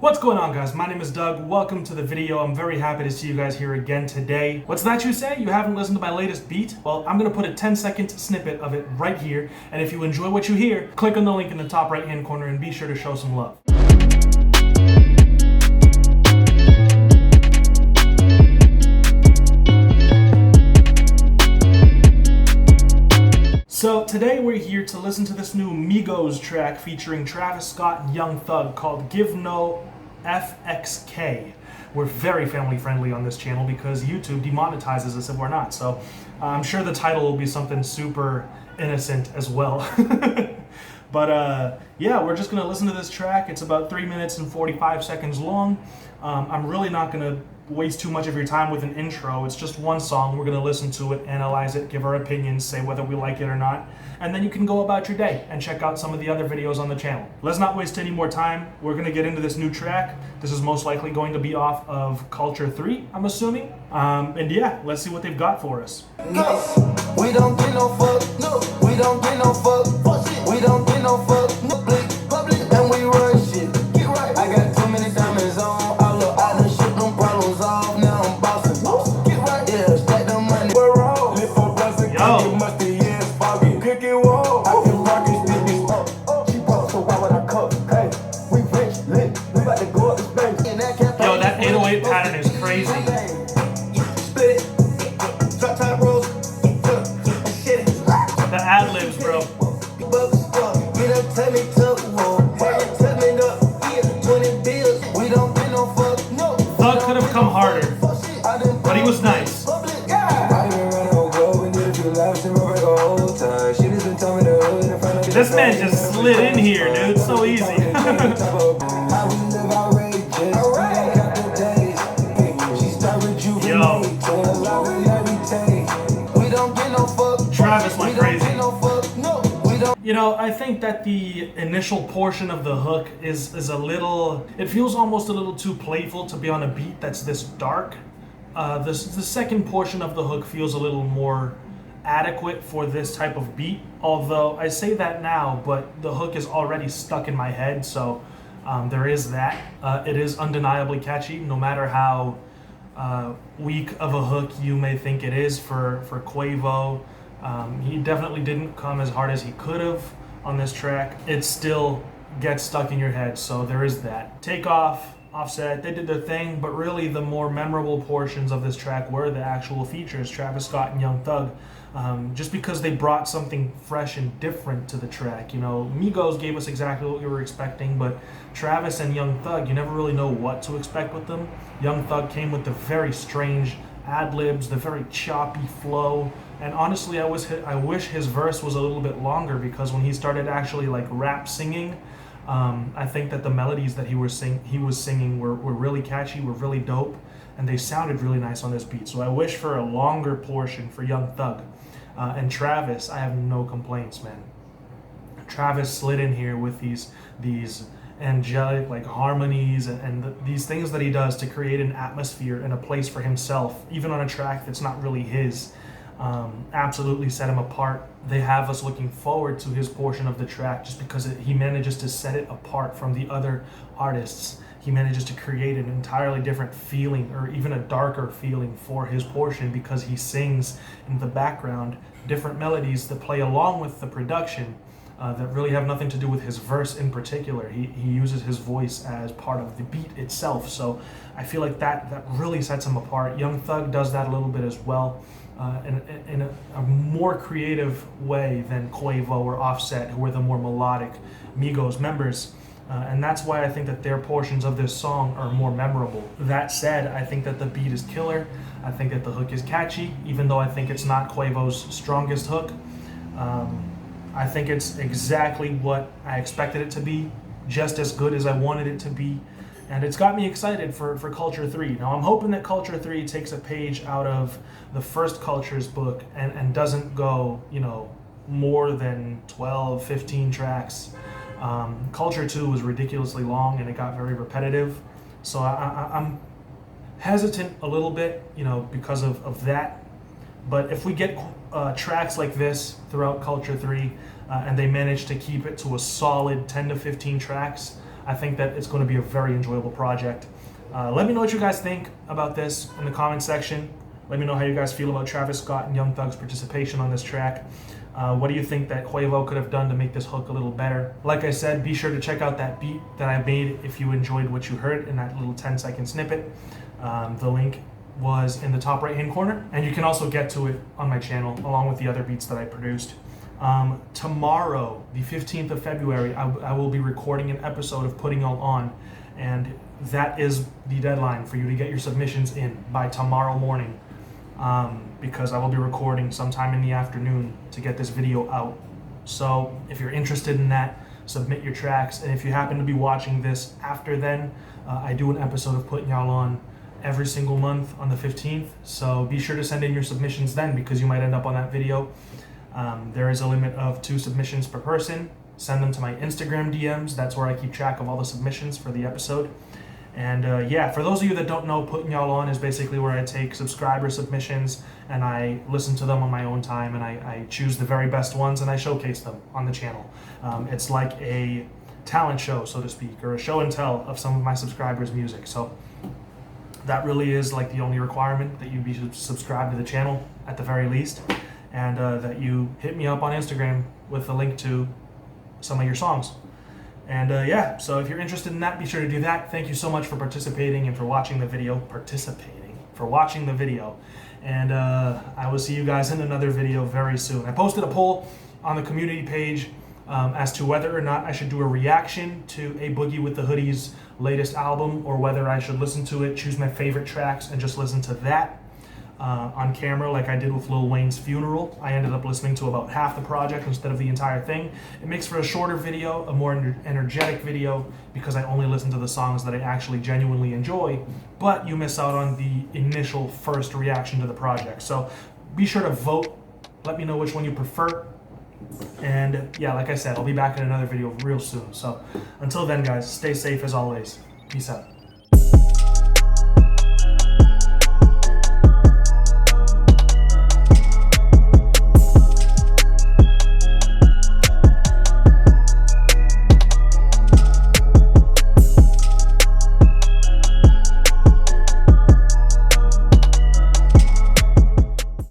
What's going on, guys? My name is Doug. Welcome to the video. I'm very happy to see you guys here again today. What's that you say? You haven't listened to my latest beat? Well, I'm gonna put a 10-second snippet of it right here, and if you enjoy what you hear, click on the link in the top right hand corner and be sure to show some love. So today we're here to listen to this new Migos track featuring Travis Scott and Young Thug called Give No FXK. We're very family friendly on this channel because YouTube demonetizes us if we're not. So I'm sure the title will be something super innocent as well. But yeah, we're just gonna listen to this track. It's about 3 minutes and 45 seconds long. I'm really not gonna waste too much of your time with an intro. It's just one song. We're gonna listen to it, analyze it, give our opinions, say whether we like it or not, and then you can go about your day and check out some of the other videos on the channel. Let's not waste any more time. We're gonna get into this new track. This is most likely going to be off of Culture 3, I'm assuming. And yeah, let's see what they've got for us. No, we don't get no fuck. No, we don't get no fuck. We don't get no fuck. Public, and we run shit. Get right. I got too many diamonds on. I done shit them problems off. Now I'm bossing. Get right. Yeah, stack the money. We're wrong. Live for blessing. You must be yes, foggy. Cooking wall. I can rock it, stick it. She broke, so why would I cook? Hey, we rich, lit. We about to go up the space. Yo, that 808 pattern is crazy. Split it. Drop top rolls. Shit. The ad-libs, bro. Get up, tell me tough. Tell me up. 20 bills. We don't get no fuck. No. Thug could have come harder, but he was nice. This man just slid in here, dude. So easy. Yo. Travis went crazy. You know, I think that the initial portion of the hook is a little, it feels almost a little too playful to be on a beat that's this dark. The second portion of the hook feels a little more adequate for this type of beat, although I say that now, but the hook is already stuck in my head, so there is that. It is undeniably catchy, no matter how weak of a hook you may think it is for Quavo. He definitely didn't come as hard as he could have on this track. It still gets stuck in your head, so there is that. Takeoff, Offset, they did their thing, but really the more memorable portions of this track were the actual features, Travis Scott and Young Thug. Just because they brought something fresh and different to the track. You know, Migos gave us exactly what we were expecting, but Travis and Young Thug, you never really know what to expect with them. Young Thug came with the very strange ad-libs, the very choppy flow, and honestly, I wish his verse was a little bit longer, because when he started actually like rap singing, I think that the melodies that he was singing were really catchy, were really dope, and they sounded really nice on this beat. So I wish for a longer portion for Young Thug. And Travis, I have no complaints, man. Travis slid in here with these angelic like harmonies and these things that he does to create an atmosphere and a place for himself, even on a track that's not really his. Absolutely set him apart. They have us looking forward to his portion of the track just because he manages to set it apart from the other artists. He manages to create an entirely different feeling, or even a darker feeling for his portion, because he sings in the background different melodies that play along with the production that really have nothing to do with his verse in particular. He uses his voice as part of the beat itself. So I feel like that really sets him apart. Young Thug does that a little bit as well. In a more creative way than Quavo or Offset, who are the more melodic Migos members. And that's why I think that their portions of this song are more memorable. That said, I think that the beat is killer. I think that the hook is catchy, even though I think it's not Quavo's strongest hook. I think it's exactly what I expected it to be, just as good as I wanted it to be. And it's got me excited for Culture 3. Now, I'm hoping that Culture 3 takes a page out of the first Culture's book and doesn't go, you know, more than 12, 15 tracks. Culture 2 was ridiculously long and it got very repetitive. So I'm hesitant a little bit, you know, because of that. But if we get tracks like this throughout Culture 3 and they manage to keep it to a solid 10 to 15 tracks, I think that it's going to be a very enjoyable project. Let me know what you guys think about this in the comment section. Let me know how you guys feel about Travis Scott and Young Thug's participation on this track. What do you think that Quavo could have done to make this hook a little better? Like I said, be sure to check out that beat that I made if you enjoyed what you heard in that little 10-second snippet. The link was in the top right-hand corner, and you can also get to it on my channel along with the other beats that I produced. Tomorrow, the 15th of February, I will be recording an episode of Putting Y'all On, and that is the deadline for you to get your submissions in by tomorrow morning. Because I will be recording sometime in the afternoon to get this video out. So if you're interested in that, submit your tracks. And if you happen to be watching this after then, I do an episode of Putting Y'all On every single month on the 15th. So be sure to send in your submissions then, because you might end up on that video. There is a limit of 2 submissions per person. Send them to my Instagram DMs. That's where I keep track of all the submissions for the episode. And yeah, for those of you that don't know, Putting Y'all On is basically where I take subscriber submissions and I listen to them on my own time, and I choose the very best ones and I showcase them on the channel. It's like a talent show, so to speak, or a show and tell of some of my subscribers' music. So that really is like the only requirement, that you be subscribed to the channel at the very least, and that you hit me up on Instagram with a link to some of your songs. And yeah, so if you're interested in that, be sure to do that. Thank you so much for participating and for watching the video. And I will see you guys in another video very soon. I posted a poll on the community page as to whether or not I should do a reaction to A Boogie with the Hoodie's latest album, or whether I should listen to it, choose my favorite tracks, and just listen to that on camera like I did with Lil Wayne's Funeral. I ended up listening to about half the project instead of the entire thing. It makes for a shorter video, a more energetic video, because I only listen to the songs that I actually genuinely enjoy, but you miss out on the initial first reaction to the project. So be sure to vote. Let me know which one you prefer. And yeah, like I said, I'll be back in another video real soon. So until then, guys, stay safe as always. Peace out.